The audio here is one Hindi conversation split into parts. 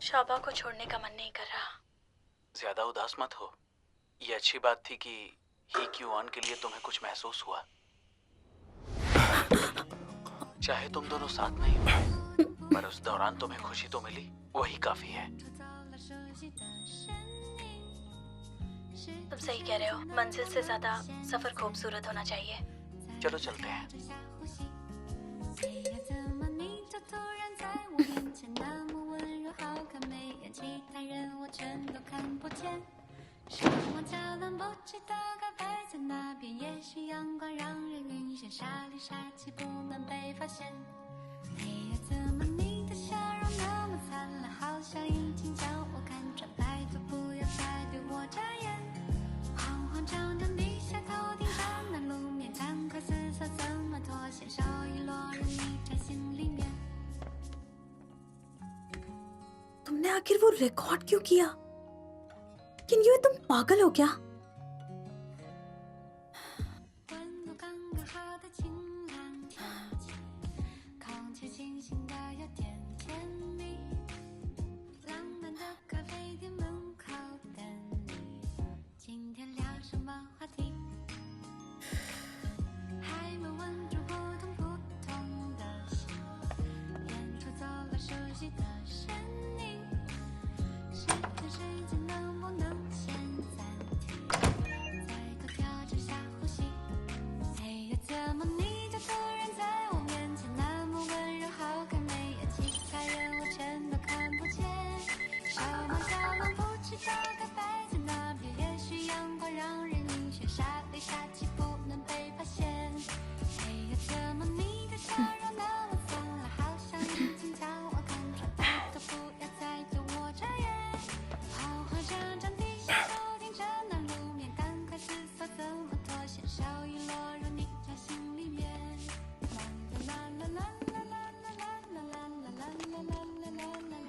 शोभा को छोड़ने का मन नहीं कर रहा। ज्यादा उदास मत हो। ये अच्छी बात थी कि ही क्यू ऑन के लिए तुम्हें कुछ महसूस हुआ। चाहे तुम दोनों साथ नहीं हुए, पर उस दौरान तुम्हें खुशी तो मिली, वही काफी है। तुम सही कह रहे हो, मंजिल से ज्यादा सफर खूबसूरत होना चाहिए। चलो चलते हैं। तुमने आखिर वो रिकॉर्ड क्यों किया? किन्यू, तुम पागल हो क्या?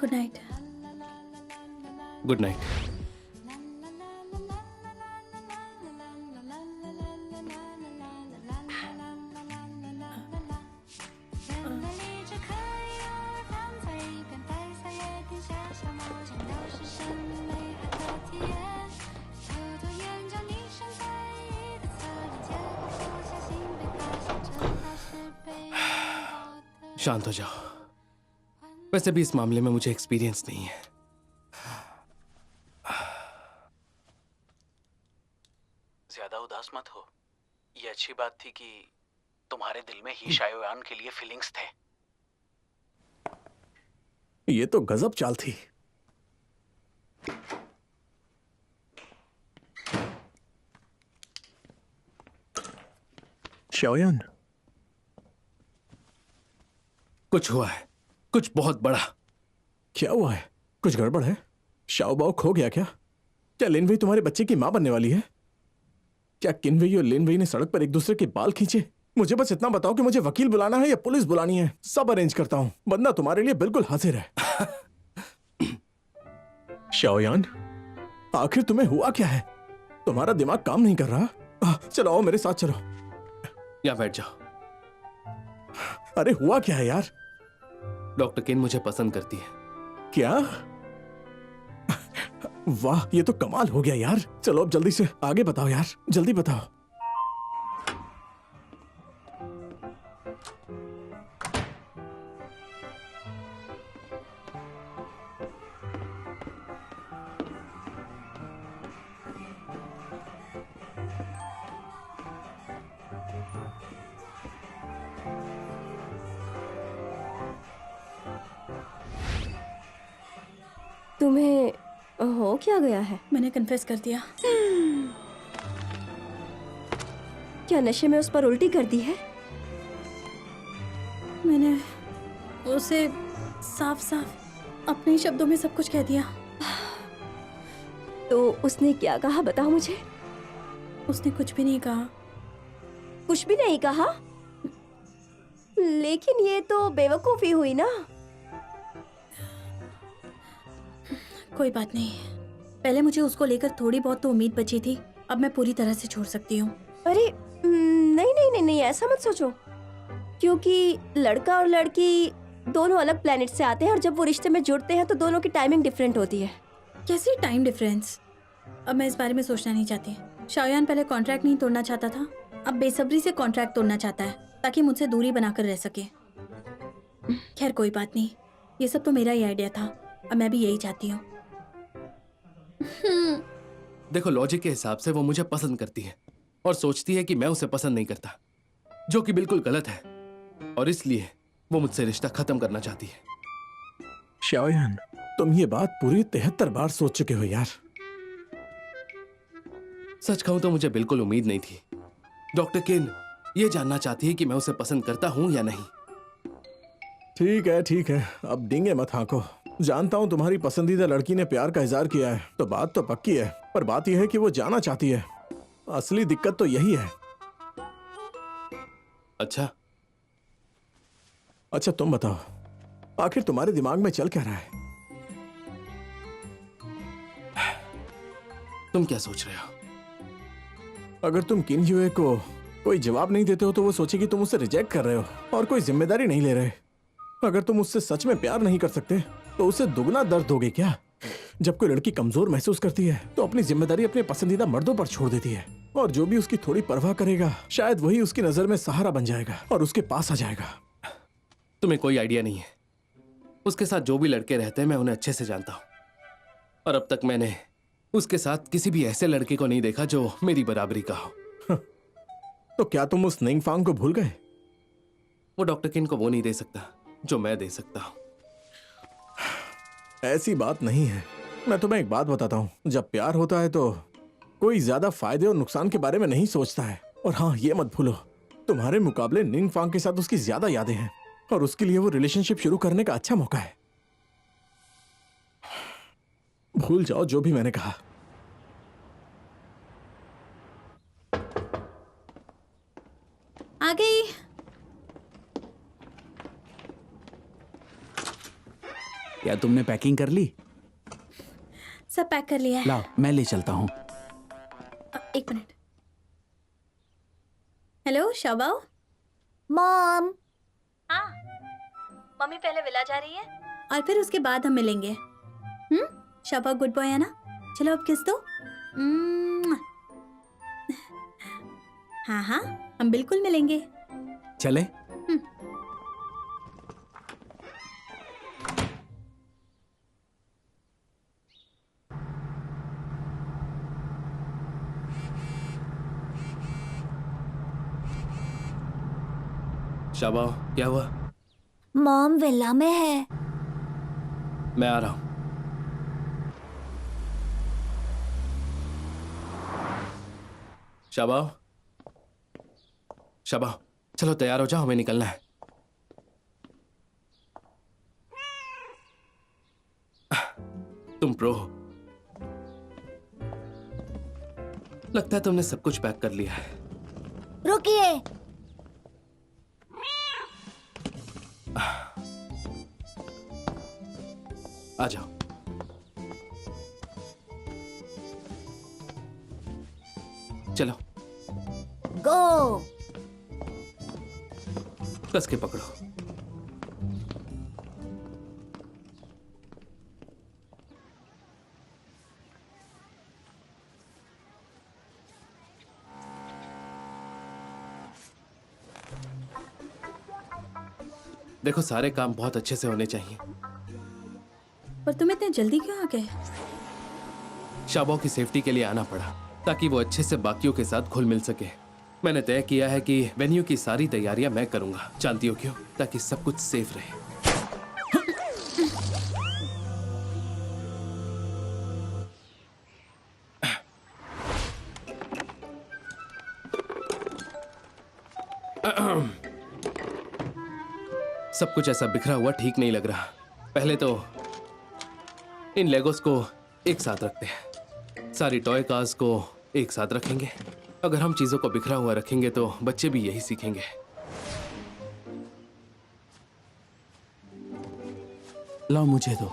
Good night. Good night. शांत हो जाओ। वैसे भी इस मामले में मुझे एक्सपीरियंस नहीं है। ज्यादा उदास मत हो। ये अच्छी बात थी कि तुम्हारे दिल में ही शाओयान के लिए फीलिंग्स थे। ये तो गजब चाल थी। शाओयान, कुछ हुआ है, कुछ बहुत बड़ा। क्या हुआ है? कुछ गड़बड़ है? शाओबाओ खो गया क्या? क्या लिनवेई तुम्हारे बच्चे की मां बनने वाली है? क्या किनवेई और लिनवेई ने सड़क पर एक दूसरे के बाल खींचे? मुझे बस इतना बताओ कि मुझे वकील बुलाना है या पुलिस बुलानी है। सब अरेंज करता हूं। बंदा तुम्हारे लिए बिल्कुल हाजिर है। शाओयान, आखिर तुम्हें हुआ क्या है? तुम्हारा दिमाग काम नहीं कर रहा? चलो आओ मेरे साथ चलो। या बैठ जाओ। अरे हुआ क्या है यार? डॉक्टर किन मुझे पसंद करती है। क्या? वाह, ये तो कमाल हो गया यार। चलो अब जल्दी से आगे बताओ यार, जल्दी बताओ। तुम्हें हो क्या गया है? मैंने कन्फेस कर दिया। क्या नशे में उस पर उल्टी कर दी है? मैंने उसे साफ साफ अपने ही शब्दों में सब कुछ कह दिया। तो उसने क्या कहा, बताओ मुझे। उसने कुछ भी नहीं कहा। कुछ भी नहीं कहा? लेकिन ये तो बेवकूफी हुई ना। कोई बात नहीं, पहले मुझे उसको लेकर थोड़ी बहुत तो उम्मीद बची थी, अब मैं पूरी तरह से छोड़ सकती हूँ। अरे नहीं नहीं नहीं नहीं, ऐसा मत सोचो, क्योंकि लड़का और लड़की दोनों अलग प्लेनेट से आते हैं और जब वो रिश्ते में जुड़ते हैं तो दोनों की टाइमिंग डिफरेंट होती है। कैसी टाइम डिफरेंस? अब मैं इस बारे में सोचना नहीं चाहती। शाओयान पहले कॉन्ट्रैक्ट नहीं तोड़ना चाहता था, अब बेसब्री से कॉन्ट्रैक्ट तोड़ना चाहता है ताकि मुझसे दूरी बनाकर रह सके। खैर कोई बात नहीं, ये सब तो मेरा ही आइडिया था, अब मैं भी यही चाहती हूँ। देखो, लॉजिक के हिसाब से वो मुझे पसंद करती है और सोचती है कि मैं उसे पसंद नहीं करता, जो कि बिल्कुल गलत है, और इसलिए वो मुझसे रिश्ता खत्म करना चाहती है। शाओयान, तुम ये बात पूरी 73 बार सोच चुके हो यार। सच कहूं तो मुझे बिल्कुल उम्मीद नहीं थी। डॉक्टर किन ये जानना चाहती है कि मैं उसे पसंद करता हूं या नहीं। ठीक है, अब डिंगे मत हाँको। जानता हूँ तुम्हारी पसंदीदा लड़की ने प्यार का इजहार किया है, तो बात तो पक्की है, पर बात यह है कि वो जाना चाहती है। असली दिक्कत तो यही है। अच्छा तुम बताओ, आखिर तुम्हारे दिमाग में चल क्या रहा है? तुम क्या सोच रहे हो? अगर तुम किन ह्यूए को कोई जवाब नहीं देते हो तो वो सोचेगी तुम उसे रिजेक्ट कर रहे हो और कोई जिम्मेदारी नहीं ले रहे। अगर तुम उससे सच में प्यार नहीं कर सकते तो उसे दुगना दर्द दोगे क्या? जब कोई लड़की कमजोर महसूस करती है तो अपनी जिम्मेदारी अपने पसंदीदा मर्दों पर छोड़ देती है, और जो भी उसकी थोड़ी परवाह करेगा शायद वही उसकी नजर में सहारा बन जाएगा और उसके पास आ जाएगा। तुम्हें कोई आइडिया नहीं है। उसके साथ जो भी लड़के रहते हैं मैं उन्हें अच्छे से जानता हूं, और अब तक मैंने उसके साथ किसी भी ऐसे लड़के को नहीं देखा जो मेरी बराबरी का हो। तो क्या तुम उस निंगफांग को भूल गए? वो डॉक्टर किन को वो नहीं दे सकता जो मैं दे सकता हूं। ऐसी बात नहीं है। मैं तुम्हें एक बात बताता हूँ, जब प्यार होता है तो कोई ज्यादा फायदे और नुकसान के बारे में नहीं सोचता है। और हाँ, ये मत भूलो, तुम्हारे मुकाबले निंगफांग के साथ उसकी ज्यादा यादें हैं, और उसके लिए वो रिलेशनशिप शुरू करने का अच्छा मौका है। भूल जाओ जो भी मैंने कहा। आ गई। क्या तुमने पैकिंग कर ली? सब पैक कर लिया है। लाओ मैं ले चलता हूँ। एक मिनट। हेलो शाबाओ। मॉम, हाँ, मम्मी पहले विला जा रही है और फिर उसके बाद हम मिलेंगे। शाबाओ गुड बॉय है ना? चलो अब किस दो। हाँ हाँ, हम बिल्कुल मिलेंगे। चले? शाबाओ, क्या हुआ? मॉम विला में है। मैं आ रहा हूं। शाबाओ, शाबाओ, चलो तैयार हो जाओ, हमें निकलना है। तुम प्रो हो। लगता है तुमने सब कुछ पैक कर लिया है। रुकिए। आ जाओ। चलो गो। कस के पकड़ो। देखो, सारे काम बहुत अच्छे से होने चाहिए। पर तुम इतने जल्दी क्यों आ गए? शाबाओ की सेफ्टी के लिए आना पड़ा ताकि वो अच्छे से बाकियों के साथ घुल मिल सके। मैंने तय किया है कि वेन्यू की सारी तैयारियां मैं करूंगा। जानती हो क्यों? ताकि सब कुछ सेफ रहे। सब कुछ ऐसा बिखरा हुआ ठीक नहीं लग रहा। पहले तो इन लेगोस को एक साथ रखते हैं, सारी टॉय कार्स को एक साथ रखेंगे। अगर हम चीजों को बिखरा हुआ रखेंगे तो बच्चे भी यही सीखेंगे। लाओ मुझे दो।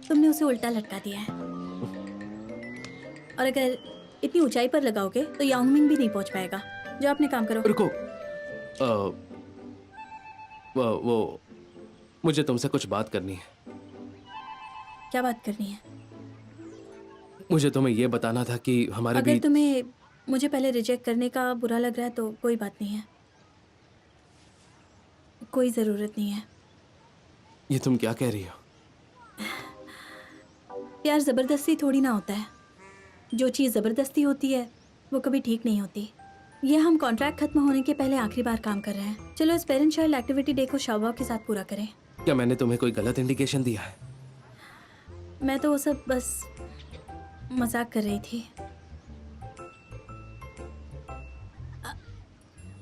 तुमने उसे उल्टा लटका दिया है, और अगर इतनी ऊंचाई पर लगाओगे तो यांगमिंग भी नहीं पहुंच पाएगा। जो अपने काम करो। रुको। वो मुझे तुमसे कुछ बात करनी है। क्या बात करनी है? मुझे तुम्हें ये बताना था कि हमारे अगर बीच तुम्हें मुझे पहले रिजेक्ट करने का बुरा लग रहा है तो कोई बात नहीं है, कोई ज़रूरत नहीं है। ये तुम क्या कह रही हो? प्यार ज़बरदस्ती थोड़ी ना होता है। जो चीज़ ज़बरदस्ती होती है वो कभी ठीक नहीं होती। ये हम कॉन्ट्रैक्ट खत्म होने के पहले आखिरी बार काम कर रहे हैं। चलो इस पेरेंट चाइल्ड एक्टिविटी डे को शाहबाव के साथ पूरा करें। क्या मैंने तुम्हें कोई गलत इंडिकेशन दिया है? मैं तो वो सब बस मजाक कर रही थी।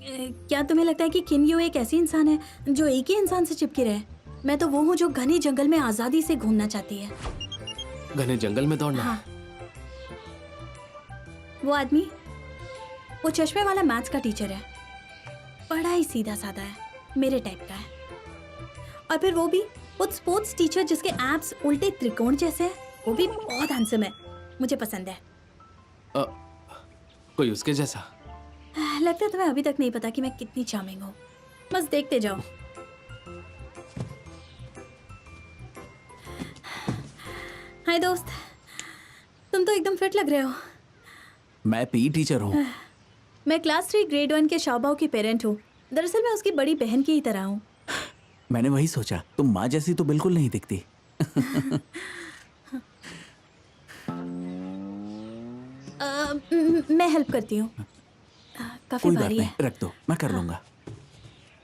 क्या तुम्हें लगता है कि किन यू एक ऐसी इंसान है जो एक ही इंसान से चिपके रहे? मैं तो वो हूँ जो घने जंगल में आज़ादी से घूमना चाहती है। घने जंगल में दौड़ना? हाँ। वो आदमी, वो चश्मे वाला मैथ्स का टीचर है, बड़ा ही सीधा साधा है, मेरे टाइप का है। और फिर वो भी वो स्पोर्ट्स टीचर जिसके एब्स उल्टे त्रिकोण जैसे हैं, वो भी बहुत हैंडसम है, मुझे पसंद है। कोई उसके जैसा? लगता है तुम्हें अभी तक नहीं पता कि मैं कितनी चार्मिंग हूँ। बस देखते जाओ। हाय दोस्त, तुम तो एकदम फिट लग रहे हो। मैं पी टीचर हूँ। मैं क्लास 3 ग्रेड 1 के शाहबाव की पेरेंट हूँ। दरअसल मैं उसकी बड़ी बहन की ही तरह हूँ। मैंने वही सोचा, तुम माँ जैसी तो बिल्कुल नहीं दिखती। मैं हेल्प करती हूँ। काफी कोई बात भारी नहीं, है। रख दो, मैं कर लूंगा।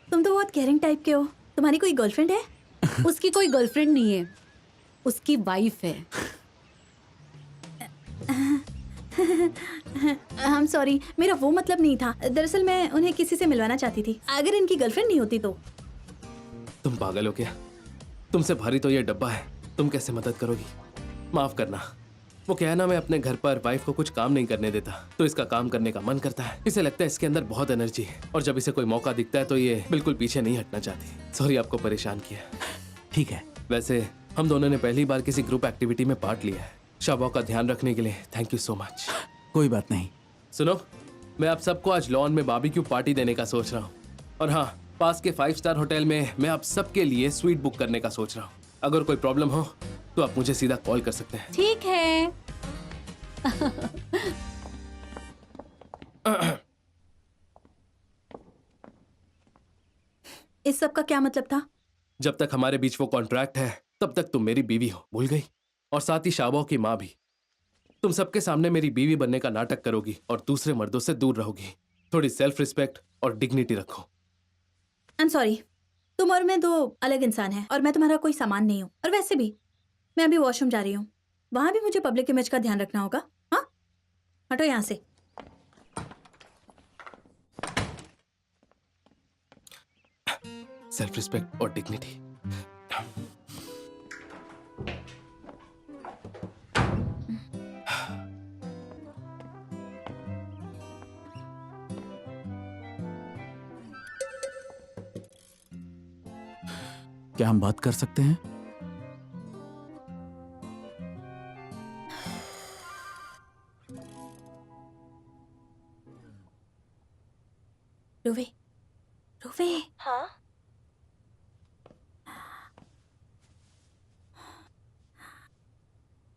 तुम तो बहुत केयरिंग टाइप के हो। तुम्हारी कोई गर्लफ्रेंड है? उसकी कोई गर्लफ्रेंड नहीं है, उसकी वाइफ है। I'm सॉरी, मेरा वो मतलब नहीं था। दरअसल मैं उन्हें किसी से मिलवाना चाहती थी। अगर इनकी गर्लफ्रेंड नहीं होती तो। तुम पागल हो क्या? तुमसे भारी तो ये डब्बा है, तुम कैसे मदद करोगी? माफ करना। वो क्या है ना, मैं अपने घर पर वाइफ को कुछ काम नहीं करने देता, तो इसका काम करने का मन करता है। इसे लगता है इसके अंदर बहुत एनर्जी है, और जब इसे कोई मौका दिखता है तो ये बिल्कुल पीछे नहीं हटना चाहती। सॉरी आपको परेशान किया। ठीक है। वैसे हम दोनों ने पहली बार किसी ग्रुप एक्टिविटी में पार्ट लिया है। शाबाव का ध्यान रखने के लिए थैंक यू सो मच। कोई बात नहीं। सुनो, मैं आप सबको आज लॉन में बारबेक्यू पार्टी देने का सोच रहा हूँ। और हाँ, पास के 5 स्टार होटल में मैं आप सबके लिए स्वीट बुक करने का सोच रहा हूँ। अगर कोई प्रॉब्लम हो तो आप मुझे सीधा कॉल कर सकते हैं। ठीक है। इस सब का क्या मतलब था? जब तक हमारे बीच वो कॉन्ट्रैक्ट है तब तक तुम मेरी बीवी हो, भूल गई? और साथ ही शाबाव की माँ भी। तुम सबके सामने मेरी बीवी बनने का नाटक करोगी और दूसरे मर्दों से दूर रहोगी। थोड़ी सेल्फ रिस्पेक्ट और डिग्निटी रखो। I'm सॉरी, तुम और मैं 2 अलग इंसान हैं, और मैं तुम्हारा कोई सामान नहीं हूँ। और वैसे भी मैं अभी वॉशरूम जा रही हूँ, वहां भी मुझे पब्लिक इमेज का ध्यान रखना होगा। हाँ, हटो यहाँ से। सेल्फ रिस्पेक्ट और डिग्निटी। क्या हम बात कर सकते हैं? रुवे, रुवे, हाँ,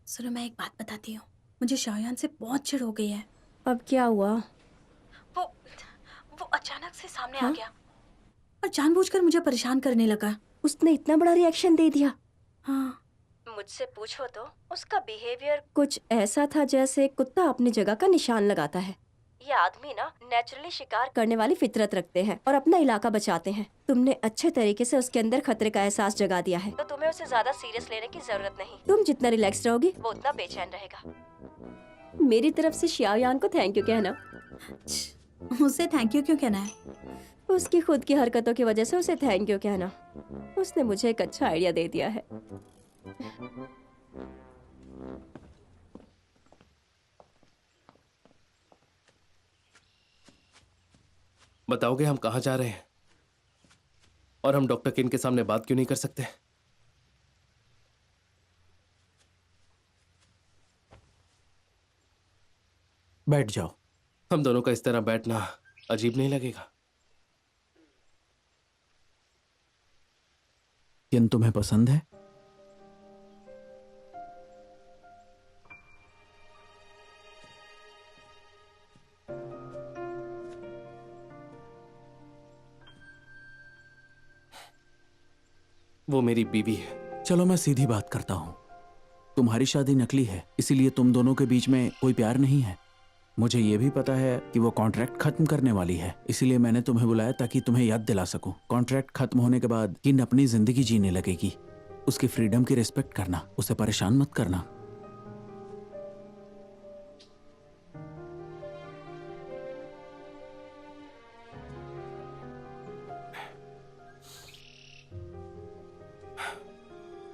सुनो मैं एक बात बताती हूँ। मुझे शाओयान से बहुत चिढ़ हो गई है। अब क्या हुआ? वो अचानक से सामने आ गया और जानबूझकर मुझे परेशान करने लगा। उसने इतना बड़ा रिएक्शन दे दिया? हाँ, मुझसे पूछो तो उसका बिहेवियर कुछ ऐसा था जैसे कुत्ता अपनी जगह का निशान लगाता है। ये आदमी ना नेचुरली शिकार करने वाली फितरत रखते हैं और अपना इलाका बचाते हैं। तुमने अच्छे तरीके से उसके अंदर खतरे का एहसास जगा दिया है, तो तुम्हें उसे ज्यादा सीरियस लेने की जरूरत नहीं। तुम जितना रिलैक्स रहोगी वो उतना बेचैन रहेगा। मेरी तरफ से शाओयान को थैंक यू कहना। उसे थैंक यू क्यों कहना है? उसकी खुद की हरकतों की वजह से उसे थैंक यू कहना। उसने मुझे एक अच्छा आइडिया दे दिया है। बताओगे हम कहाँ जा रहे हैं? और हम डॉक्टर किन के सामने बात क्यों नहीं कर सकते? बैठ जाओ। हम दोनों का इस तरह बैठना अजीब नहीं लगेगा? किन तुम्हें पसंद है? वो मेरी बीवी है। चलो मैं सीधी बात करता हूं। तुम्हारी शादी नकली है, इसीलिए तुम दोनों के बीच में कोई प्यार नहीं है। मुझे ये भी पता है कि वो कॉन्ट्रैक्ट खत्म करने वाली है, इसीलिए मैंने तुम्हें बुलाया ताकि तुम्हें याद दिला सकूं। कॉन्ट्रैक्ट खत्म होने के बाद किन अपनी जिंदगी जीने लगेगी। उसकी फ्रीडम की रिस्पेक्ट करना, उसे परेशान मत करना।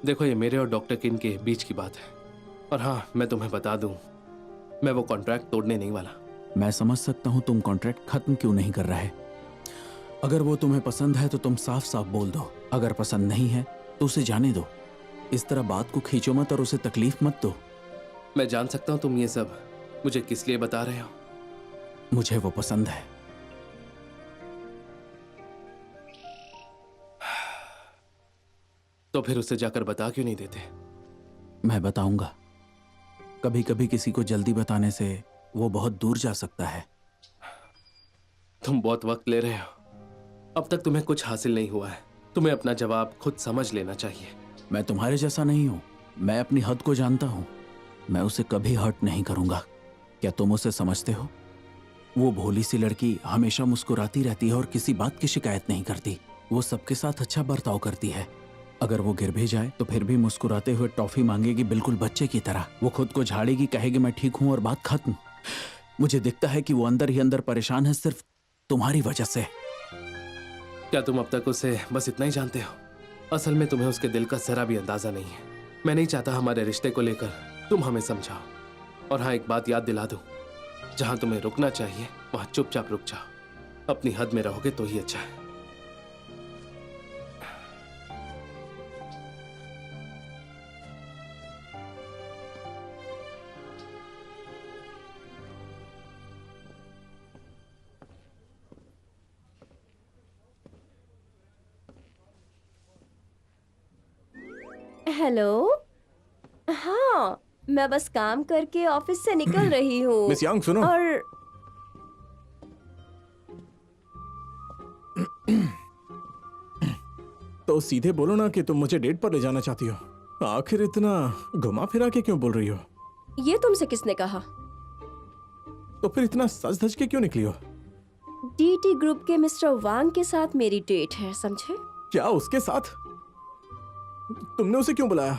देखो, ये मेरे और डॉक्टर किन के बीच की बात है। और हाँ, मैं तुम्हें बता दूं, मैं वो कॉन्ट्रैक्ट तोड़ने नहीं वाला। मैं समझ सकता हूं तुम कॉन्ट्रैक्ट खत्म क्यों नहीं कर रहे। अगर वो तुम्हें पसंद है तो तुम साफ साफ बोल दो, अगर पसंद नहीं है तो उसे जाने दो। इस तरह बात को खींचो मत और उसे तकलीफ मत दो। मैं जान सकता हूं तुम ये सब मुझे किस लिए बता रहे हो? मुझे वो पसंद है। तो फिर उसे जाकर बता क्यों नहीं देते? मैं बताऊंगा। कभी कभी किसी को जल्दी बताने से वो बहुत दूर जा सकता है। तुम बहुत वक्त ले रहे हो। अब तक तुम्हें कुछ हासिल नहीं हुआ है। तुम्हें अपना जवाब खुद समझ लेना चाहिए। मैं तुम्हारे जैसा नहीं हूं। मैं अपनी हद को जानता हूं। मैं उसे कभी हर्ट नहीं करूंगा। क्या तुम उसे समझते हो? वो भोली सी लड़की हमेशा मुस्कुराती रहती है और किसी बात की शिकायत नहीं करती। वो सबके साथ अच्छा बर्ताव करती है। अगर वो गिर भी जाए तो फिर भी मुस्कुराते हुए टॉफी मांगेगी, बिल्कुल बच्चे की तरह। वो खुद को झाड़ेगी, कहेगी मैं ठीक हूं और बात खत्म। मुझे दिखता है कि वो अंदर ही अंदर परेशान है, सिर्फ तुम्हारी वजह से। क्या तुम अब तक उसे बस इतना ही जानते हो? असल में तुम्हें उसके दिल का जरा भी अंदाजा नहीं है। मैं नहीं चाहता हमारे रिश्ते को लेकर तुम हमें समझाओ। और हाँ, एक बात याद दिला दूं, जहां तुम्हें रुकना चाहिए वहां चुपचाप रुक जाओ। अपनी हद में रहोगे तो ही अच्छा है। हेलो। हाँ, मैं बस काम करके ऑफिस से निकल रही हूँ। मिस यांग, सुनो। और तो सीधे बोलो ना कि तुम मुझे डेट पर ले जाना चाहती हो। आखिर इतना घुमा फिरा के क्यों बोल रही हो? ये तुमसे किसने कहा? तो फिर इतना सज धज के क्यों निकली हो? डीटी ग्रुप के मिस्टर वांग के साथ मेरी डेट है, समझे? क्या उसके साथ? तुमने उसे क्यों बुलाया?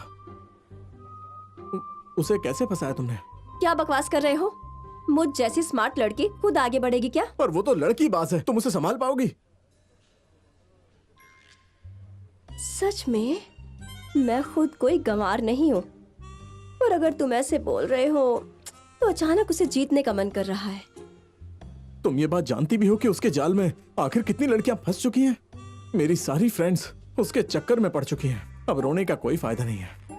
उसे कैसे फंसाया तुमने? क्या बकवास कर रहे हो? मुझ जैसी स्मार्ट लड़की खुद आगे बढ़ेगी क्या? पर वो तो लड़की बाज है, तुम उसे संभाल पाओगी? सच में मैं खुद कोई गंवार नहीं हूँ, पर अगर तुम ऐसे बोल रहे हो तो अचानक उसे जीतने का मन कर रहा है। तुम ये बात जानती भी हो कि उसके जाल में आखिर कितनी लड़कियां फंस चुकी हैं? मेरी सारी फ्रेंड्स उसके चक्कर में पड़ चुकी हैं। अब रोने का कोई फायदा नहीं है।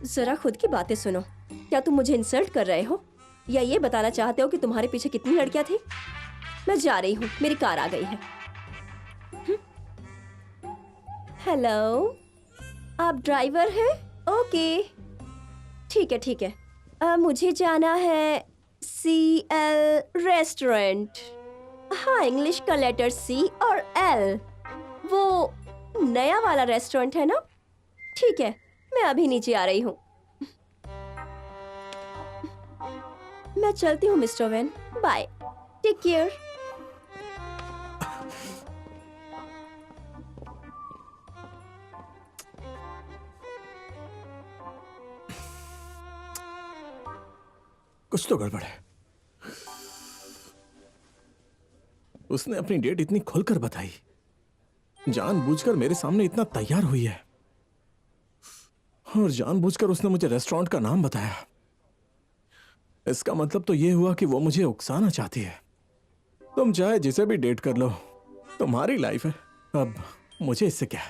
जरा खुद की बातें सुनो। क्या तुम मुझे इंसल्ट कर रहे हो या ये बताना चाहते हो कि तुम्हारे पीछे कितनी लड़कियां थी? मैं जा रही हूँ, मेरी कार आ गई है। हेलो, आप ड्राइवर हैं? ओके, ठीक है ठीक है। मुझे जाना है CL रेस्टोरेंट। हाँ, इंग्लिश का लेटर C और L। वो नया वाला रेस्टोरेंट है ना? ठीक है, मैं अभी नीचे आ रही हूँ। मैं चलती हूँ mister Van, bye, take care. कुछ तो गड़बड़ है। उसने अपनी डेट इतनी खुलकर बताई, जानबूझकर मेरे सामने इतना तैयार हुई है, और जानबूझकर उसने मुझे रेस्टोरेंट का नाम बताया। इसका मतलब तो यह हुआ कि वो मुझे उकसाना चाहती है। तुम चाहे जिसे भी डेट कर लो, तुम्हारी लाइफ है, अब मुझे इससे क्या।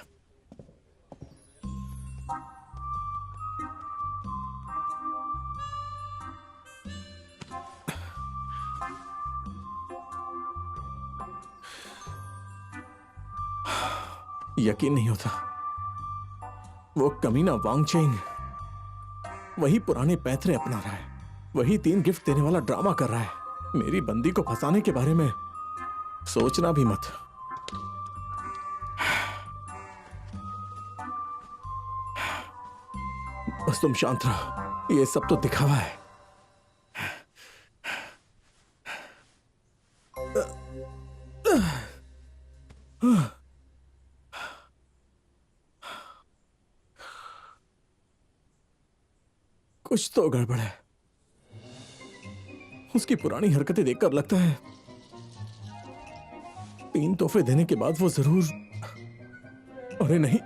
यकीन नहीं होता, वो कमीना वांगचेंग वही पुराने पैतरे अपना रहा है, वही 3 गिफ्ट देने वाला ड्रामा कर रहा है। मेरी बंदी को फंसाने के बारे में सोचना भी मत। बस तुम शांत रहो, ये सब तो दिखावा है। कुछ तो गड़बड़ है। उसकी पुरानी हरकतें देखकर लगता है 3 तोहफे देने के बाद वो जरूर, अरे नहीं,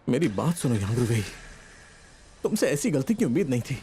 मेरी बात सुनो यांगरू वेई, तुमसे ऐसी गलती की उम्मीद नहीं थी।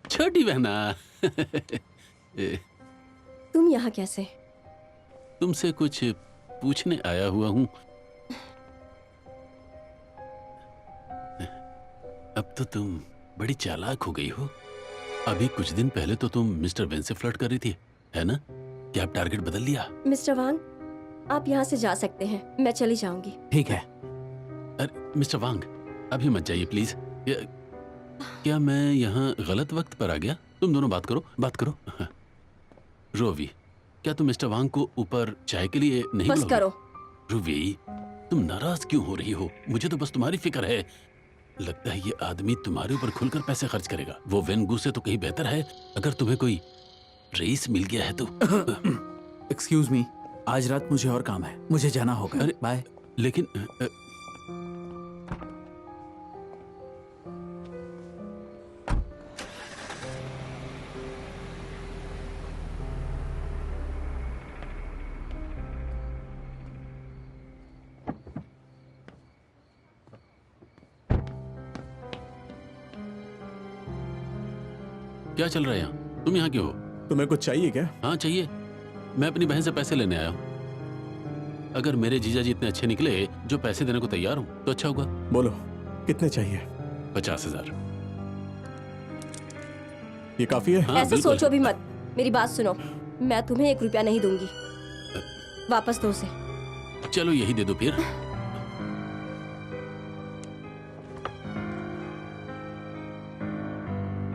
छोटी बहना तुम यहाँ कैसे? तुमसे कुछ पूछने आया हुआ हूं। अब तो तुम बड़ी चालाक हो गई हो। अभी कुछ दिन पहले तो तुम मिस्टर वेन से फ्लर्ट कर रही थी, है ना? क्या अब टारगेट बदल लिया? मिस्टर वांग, आप यहाँ से जा सकते हैं, मैं चली जाऊंगी। ठीक है। अरे मिस्टर वांग, अभी मत जाइए प्लीज। क्या मैं यहाँ गलत वक्त पर आ गया? तुम दोनों बात करो, बात करो। हाँ। रोवी, क्या तुम मिस्टर वांग को ऊपर चाय के लिए नहीं बस बुलाओगे? करो। रोवी, तुम नाराज क्यों हो रही हो? मुझे तो बस तुम्हारी फिक्र है। लगता है ये आदमी तुम्हारे ऊपर खुलकर पैसे खर्च करेगा। वो वेनगू से तो कहीं बेहतर है। अगर तुम्हें कोई रईस मिल गया है तो। एक्सक्यूज मी, आज रात मुझे और काम है, मुझे जाना होगा। अरे बाय। लेकिन क्या चल रहा है यहाँ? तुम यहाँ क्यों हो? तुम्हें कुछ चाहिए क्या? हाँ चाहिए। मैं अपनी बहन से पैसे लेने आया हूँ। अगर मेरे जीजा जी इतने अच्छे निकले जो पैसे देने को तैयार हूँ तो अच्छा होगा। बोलो, कितने चाहिए? 50,000। ये काफी है? हाँ, ऐसा बिल्कुल। सोचो भी मत। मेरी बात सुनो, मैं तुम्हें 1 रुपया नहीं दूंगी। वापस दो उसे। चलो यही दे दो फिर।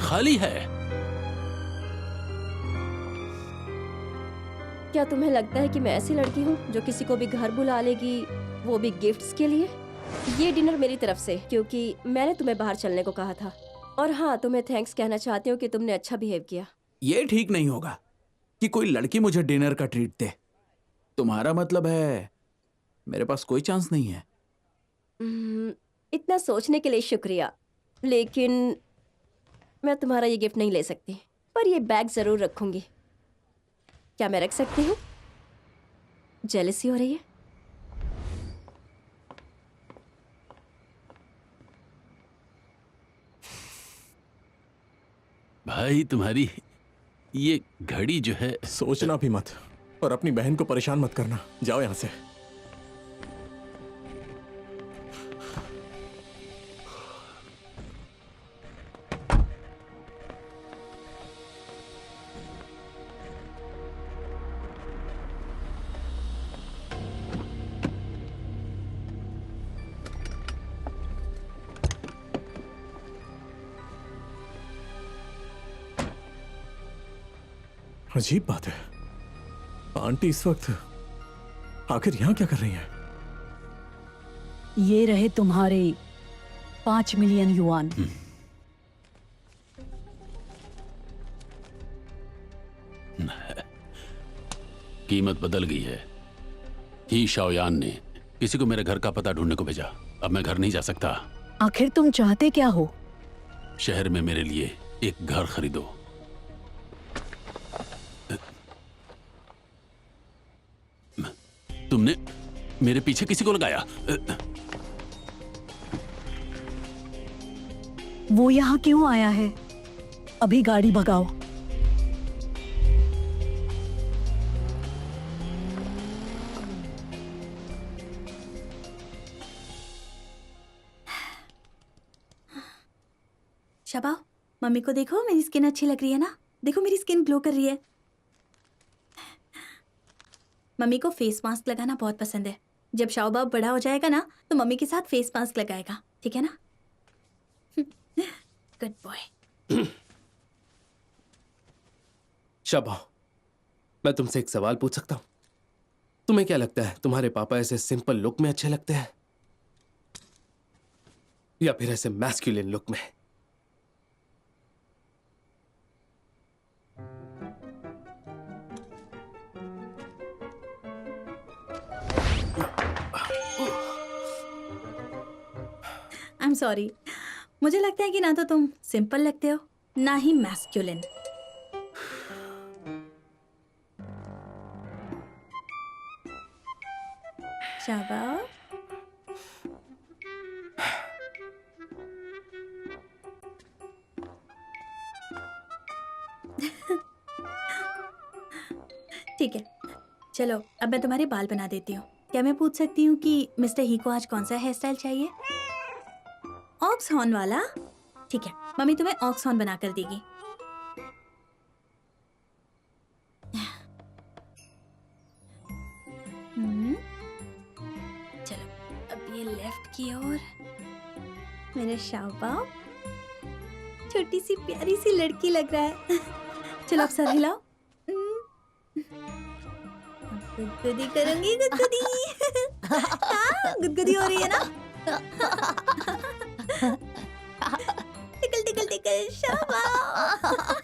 खाली है। क्या तुम्हें लगता है कि मैं ऐसी लड़की हूँ जो किसी को भी घर बुला लेगी, वो भी गिफ्ट्स के लिए? ये डिनर मेरी तरफ से, क्योंकि मैंने तुम्हें बाहर चलने को कहा था। और हाँ, तुम्हें थैंक्स कहना चाहती हूँ कि तुमने अच्छा बिहेव किया। ये ठीक नहीं होगा कि कोई लड़की मुझे डिनर का ट्रीट दे। तुम्हारा मतलब है मेरे पास कोई चांस नहीं है? इतना सोचने के लिए शुक्रिया, लेकिन मैं तुम्हारा ये गिफ्ट नहीं ले सकती, पर ये बैग जरूर रखूंगी। क्या मैं रख सकती हूँ? जेलसी हो रही है? भाई तुम्हारी ये घड़ी जो है। सोचना भी मत और अपनी बहन को परेशान मत करना। जाओ यहाँ से। अजीब बात है, आंटी इस वक्त आखिर यहां क्या कर रही हैं? ये रहे तुम्हारे 5 मिलियन युआन। कीमत बदल गई है। ही शाओयान ने किसी को मेरे घर का पता ढूंढने को भेजा। अब मैं घर नहीं जा सकता। आखिर तुम चाहते क्या हो? शहर में मेरे लिए एक घर खरीदो। तुमने मेरे पीछे किसी को लगाया? वो यहाँ क्यों आया है? अभी गाड़ी भगाओ। शबा, मम्मी को देखो, मेरी स्किन अच्छी लग रही है ना? देखो मेरी स्किन ग्लो कर रही है। मम्मी को फेस मास्क लगाना बहुत पसंद है। जब शाओबाब बड़ा हो जाएगा ना तो मम्मी के साथ फेस मास्क लगाएगा, ठीक है ना? Good boy. शाबा, मैं तुमसे एक सवाल पूछ सकता हूँ? तुम्हें क्या लगता है, तुम्हारे पापा ऐसे सिंपल लुक में अच्छे लगते हैं या फिर ऐसे मैस्कुलिन लुक में? आई एम सॉरी, मुझे लगता है कि ना तो तुम सिंपल लगते हो ना ही मैस्कुलिन। शाबाश। ठीक है, चलो अब मैं तुम्हारे बाल बना देती हूँ। क्या मैं पूछ सकती हूँ कि मिस्टर ही को आज कौन सा हेयर स्टाइल चाहिए? ऑक्स हॉर्न वाला? ठीक है, मम्मी तुम्हें ऑक्स हॉर्न बना कर देगी। चलो अब ये लेफ्ट की ओर। मेरे शाबाब, छोटी सी प्यारी सी लड़की लग रहा है। चलो अब सर हिलाओ। गुदगुदी करूंगी, गुदगुदी। हाँ, गुदगुदी हो रही है ना? टिकल टिकल टिकल, शाबाश।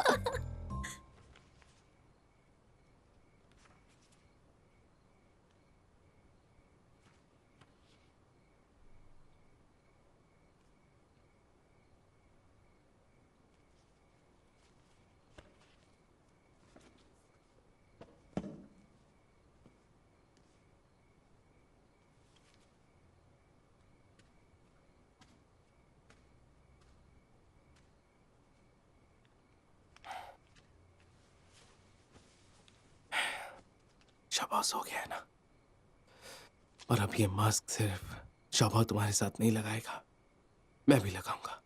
शाबाश हो गया है ना? और अब ये मास्क सिर्फ शाबा तुम्हारे साथ नहीं लगाएगा, मैं भी लगाऊंगा।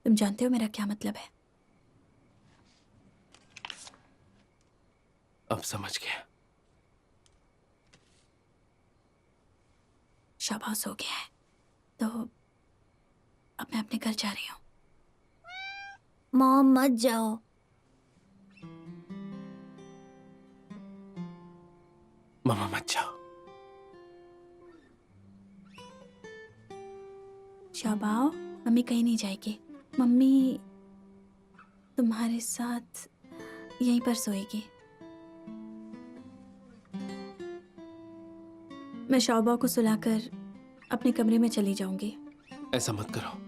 तुम जानते हो मेरा क्या मतलब है? अब समझ गया। शाबाश हो गया है, तो अब मैं अपने घर जा रही हूँ। मॉम मत जाओ। मामा मत जाओ। शाबाओ, मम्मी कहीं नहीं जाएगी। मम्मी तुम्हारे साथ यहीं पर सोएगी। मैं शाबाओ को सुलाकर अपने कमरे में चली जाऊंगी। ऐसा मत करो,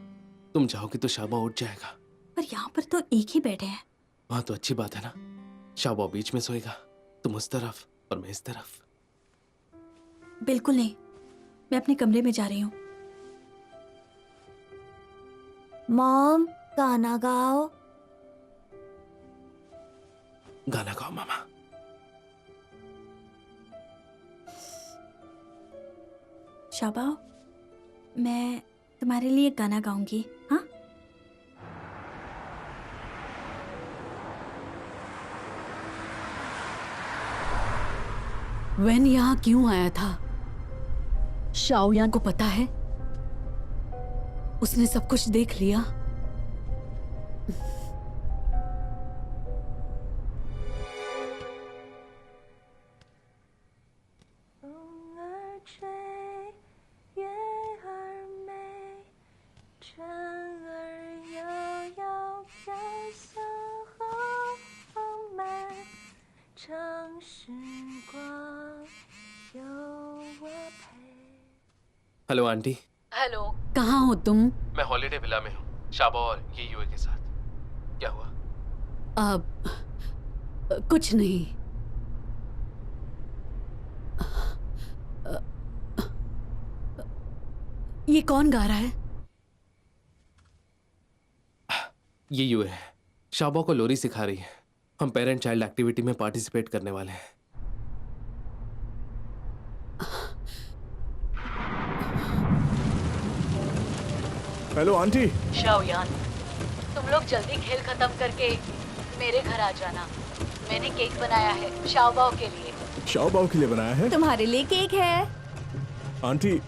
तुम जाओगे तो शाबा उठ जाएगा। पर यहाँ पर तो एक ही बेड है। वहां तो अच्छी बात है ना, शाबा बीच में सोएगा, तुम उस तरफ और मैं इस तरफ। बिल्कुल नहीं, मैं अपने कमरे में जा रही हूँ। मॉम गाना गाओ। गाना गाओ मामा। शाबाओ, मैं तुम्हारे लिए गाना गाऊंगी, हाँ? वेन यहाँ क्यों आया था? शाओयान को पता है? उसने सब कुछ देख लिया। Hello aunty. हेलो, कहाँ हो तुम? मैं हॉलिडे विला में हूँ, शाबा और ये यूए के साथ। क्या हुआ? कुछ नहीं। ये कौन गा रहा है? ये यूए है, शाबा को लोरी सिखा रही है। हम पेरेंट चाइल्ड एक्टिविटी में पार्टिसिपेट करने वाले हैं। Hello aunty. शाओयान, तुम लोग जल्दी खेल खत्म करके मेरे घर आ जाना। मैंने केक बनाया है शाओबाओ के लिए। शाओबाओ के लिए बनाया है? तुम्हारे लिए केक है। आंटी,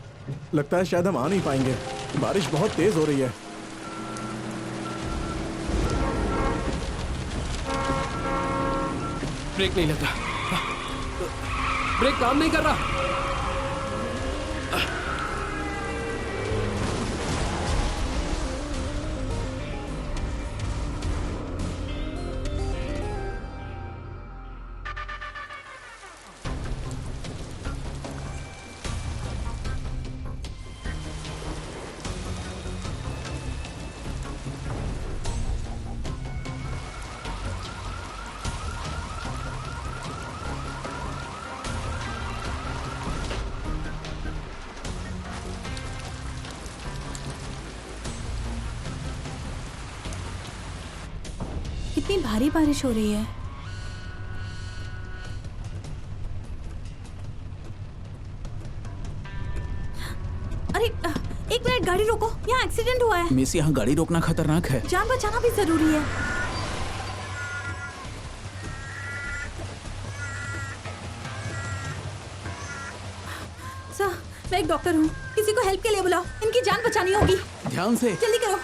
लगता है शायद हम आ नहीं पाएंगे, बारिश बहुत तेज हो रही है। ब्रेक नहीं लग रहा, ब्रेक काम नहीं कर रहा। कितनी भारी बारिश हो रही है। अरे एक मिनट, गाड़ी रोको, यहाँ एक्सीडेंट हुआ है। मिस, यहाँ गाड़ी रोकना खतरनाक है। जान बचाना भी जरूरी है। सर, मैं एक डॉक्टर हूँ, किसी को हेल्प के लिए बुलाओ, इनकी जान बचानी होगी। ध्यान से। जल्दी करो।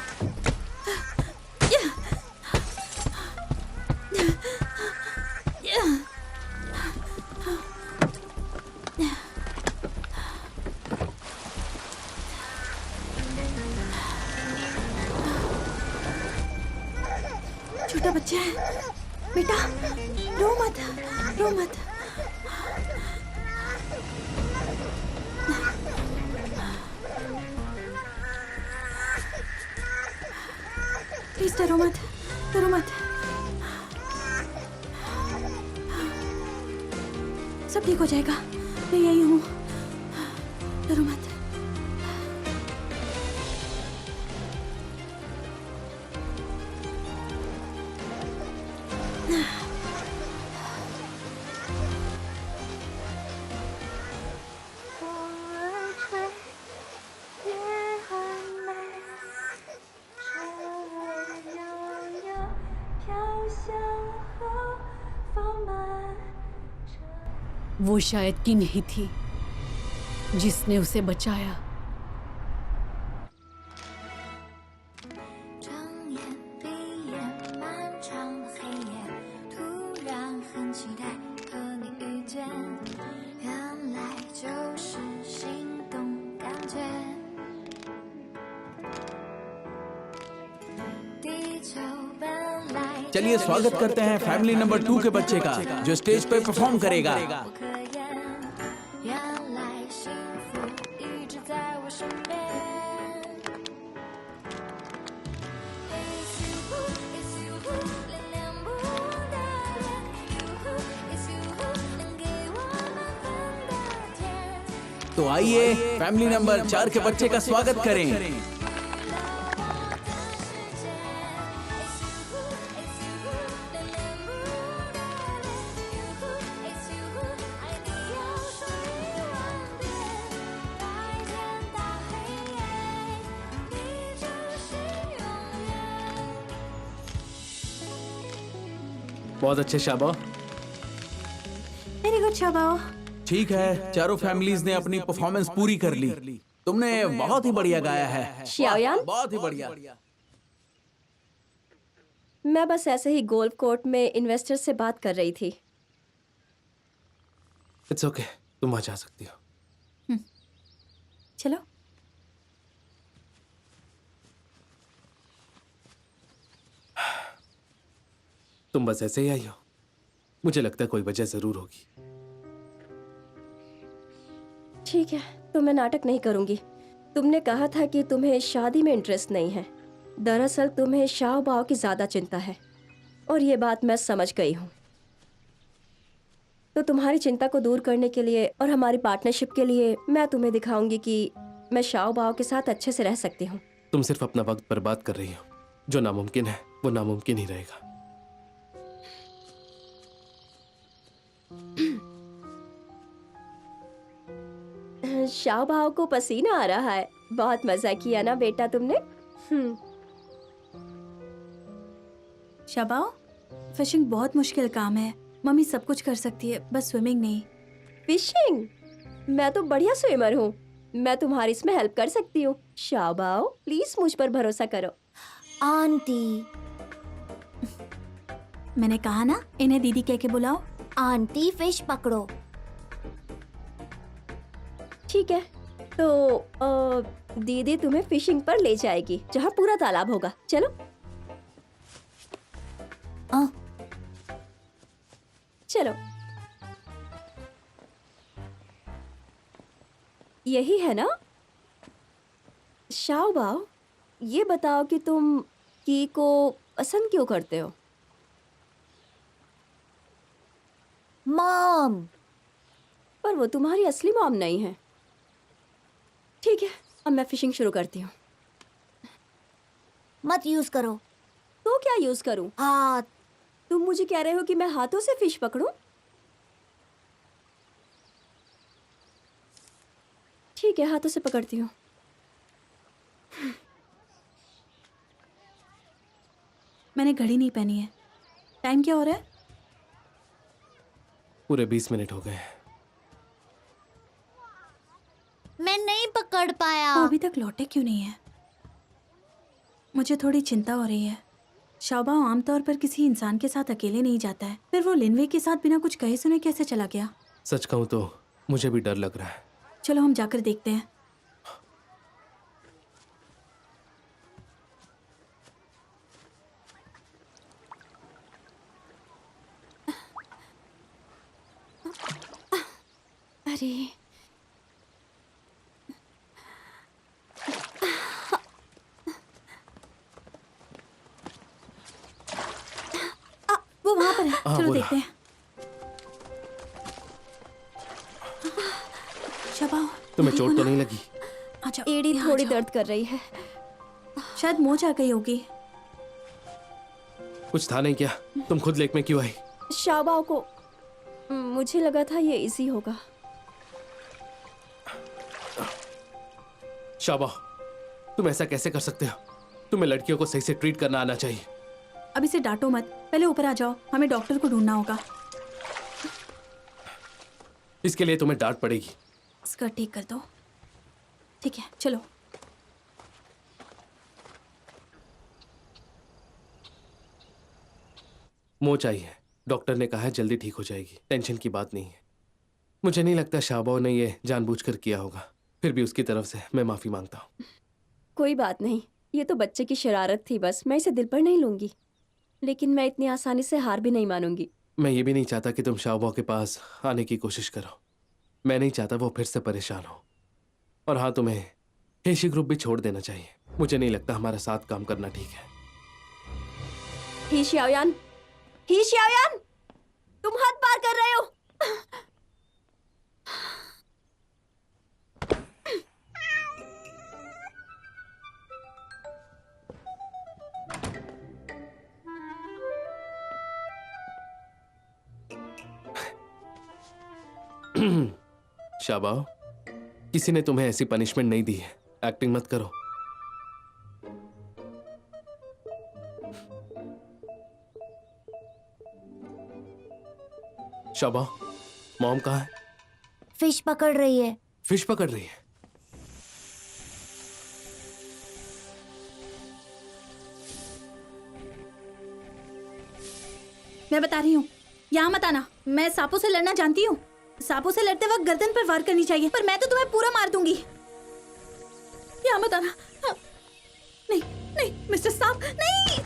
छोटा बच्चा है, बेटा रो मत, रो मत। प्लीज डरो मत, डरो मत। सब ठीक हो जाएगा, मैं यही हूँ, डरो मत। वो शायद की नहीं थी जिसने उसे बचाया। चलिए स्वागत करते हैं फैमिली नंबर 2 के बच्चे का, जो स्टेज पे परफॉर्म करेगा। तो आइए फैमिली नंबर 4 के बच्चे का स्वागत करें। बहुत अच्छे शाबा। Very good शाबाओ। ठीक है, चारों फैमिलीज ने अपनी परफॉर्मेंस पूरी कर ली। तुमने बहुत ही बढ़िया गाया है। शाओयान, बहुत ही बढ़िया। मैं बस ऐसे ही गोल्फ कोर्ट में इन्वेस्टर से बात कर रही थी। इट्स ओके, तुम वहां जा सकती हो। चलो। तुम बस ऐसे ही आई हो? मुझे लगता है कोई वजह जरूर होगी। ठीक है, तो मैं नाटक नहीं करूंगी। तुमने कहा था कि तुम्हें शादी में इंटरेस्ट नहीं है। दरअसल तुम्हें शाओ बाओ की ज्यादा चिंता है और ये बात मैं समझ गई हूँ। तो तुम्हारी चिंता को दूर करने के लिए और हमारी पार्टनरशिप के लिए मैं तुम्हें दिखाऊंगी कि मैं शाओ बाओ के साथ अच्छे से रह सकती हूँ। तुम सिर्फ अपना वक्त बर्बाद कर रही हो। जो नामुमकिन है वो नामुमकिन ही रहेगा। शाओ बाओ को पसीना आ रहा है। बहुत मजा किया ना बेटा तुमने। शाबाओ, फिशिंग बहुत मुश्किल काम है। मम्मी सब कुछ कर सकती है, बस स्विमिंग नहीं। फिशिंग? मैं तो बढ़िया स्विमर हूँ। मैं तुम्हारी इसमें हेल्प कर सकती हूँ। शाओ बाओ, प्लीज मुझ पर भरोसा करो। आंटी, मैंने कहा ना, इन्हें दीदी कह के बुलाओ। आंटी फिश पकड़ो। ठीक है, तो दीदी तुम्हें फिशिंग पर ले जाएगी जहाँ पूरा तालाब होगा। चलो। चलो। यही है ना? शाओ बाओ, ये बताओ कि तुम की को पसंद क्यों करते हो? मॉम। पर वो तुम्हारी असली मॉम नहीं है। ठीक है, अब मैं फिशिंग शुरू करती हूँ। मत यूज करो। तो क्या यूज करूँ? हाथ। तुम मुझे कह रहे हो कि मैं हाथों से फिश पकड़ूं? ठीक है, हाथों से पकड़ती हूँ। मैंने घड़ी नहीं पहनी है। टाइम क्या हो रहा है? पूरे 20 मिनट हो गए हैं। मैं नहीं पकड़ पाया। वो अभी तक लौटे क्यों नहीं है? मुझे थोड़ी चिंता हो रही है। शाओबाओ आमतौर पर किसी इंसान के साथ अकेले नहीं जाता है, फिर वो लिनवे के साथ बिना कुछ कहे सुने कैसे चला गया? सच कहूं तो मुझे भी डर लग रहा है। चलो हम जाकर देखते हैं। अरे, वो वहां पर है। हाँ, चलो वो देखते हैं। शाबाओ, तुम्हें चोट तो नहीं लगी? आ जाओ, एड़ी यहाँ आ थोड़ी जाओ। दर्द कर रही है। शायद मोच आ गई होगी। कुछ था नहीं क्या? तुम खुद लेक में क्यों आई? शाओ बाओ को मुझे लगा था ये इजी होगा। शाबाओ, तुम ऐसा कैसे कर सकते हो? तुम्हें लड़कियों को सही से ट्रीट करना आना चाहिए। अब इसे डांटो मत, पहले ऊपर आ जाओ, हमें डॉक्टर को ढूंढना होगा। इसके लिए तुम्हें डांट पड़ेगी। स्कर्ट ठीक कर दो। ठीक है, चलो। मोच आई है, डॉक्टर ने कहा है जल्दी ठीक हो जाएगी। टेंशन की बात नहीं है। मुझे नहीं लगता शाबाओ ने ये जानबूझकर किया होगा। फिर भी उसकी तरफ से मैं माफी मांगता हूँ। कोई बात नहीं, ये तो बच्चे की शरारत थी बस। मैं इसे दिल पर नहीं लूंगी, लेकिन मैं इतनी आसानी से हार भी नहीं मानूंगी। मैं ये भी नहीं चाहता कि तुम शाबाओ के पास आने की कोशिश करो। मैं नहीं चाहता वो फिर से परेशान हो। और हाँ, तुम्हें हेशी ग्रुप भी छोड़ देना चाहिए। मुझे नहीं लगता हमारा साथ काम करना ठीक है। ही xiaoyan, ही xiaoyan, तुम हद पार कर रहे हो। शाबाओ, किसी ने तुम्हें ऐसी पनिशमेंट नहीं दी है। एक्टिंग मत करो। शाबाओ, मॉम कहाँ है? फिश पकड़ रही है। फिश पकड़ रही है। मैं बता रही हूँ, यहाँ मत आना। मैं सांपों से लड़ना जानती हूँ। सांपों से लड़ते वक्त गर्दन पर वार करनी चाहिए, पर मैं तो तुम्हें पूरा मार दूंगी। यहाँ मत आना। हाँ। नहीं नहीं मिस्टर सांप, नहीं।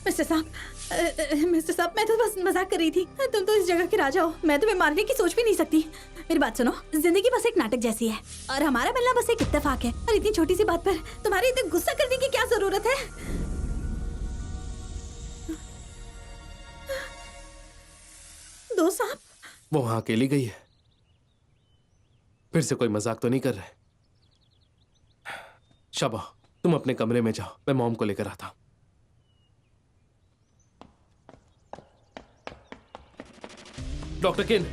मिस्टर साहब, मैं तो बस मजाक कर रही थी। तुम तो इस जगह के राजा हो, मैं तुम्हें मारने की सोच भी नहीं सकती। मेरी बात सुनो, जिंदगी बस एक नाटक जैसी है और हमारा मिलना बस एक इत्तेफाक है। और इतनी छोटी सी बात पर तुम्हारे इतने गुस्सा करने की क्या जरूरत है? दोस्त साहब, वो वहां अकेली गई है। फिर से कोई मजाक तो नहीं कर रहे? शबा, तुम अपने कमरे में जाओ, मैं मॉम को लेकर आता हूं। डॉक्टर किन,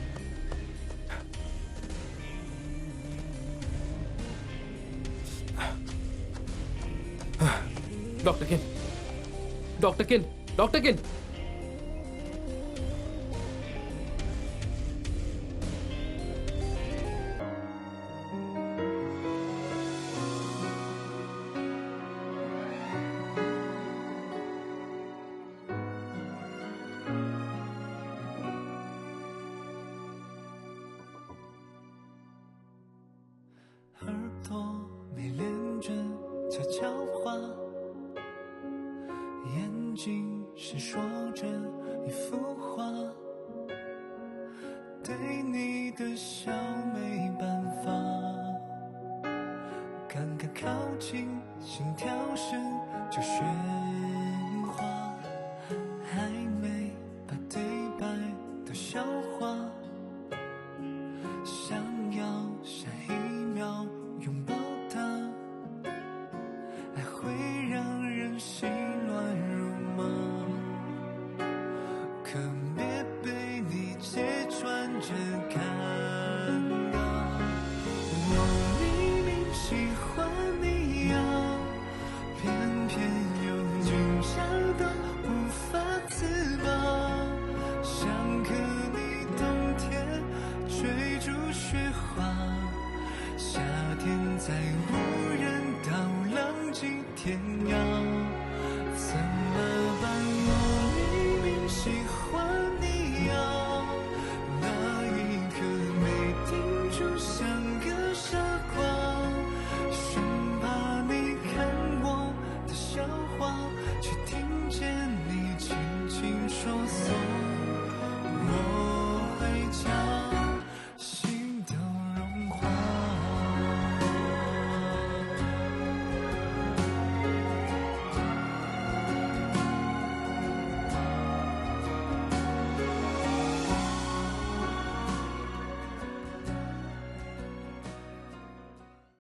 डॉक्टर किन, डॉक्टर किन, डॉक्टर किन।可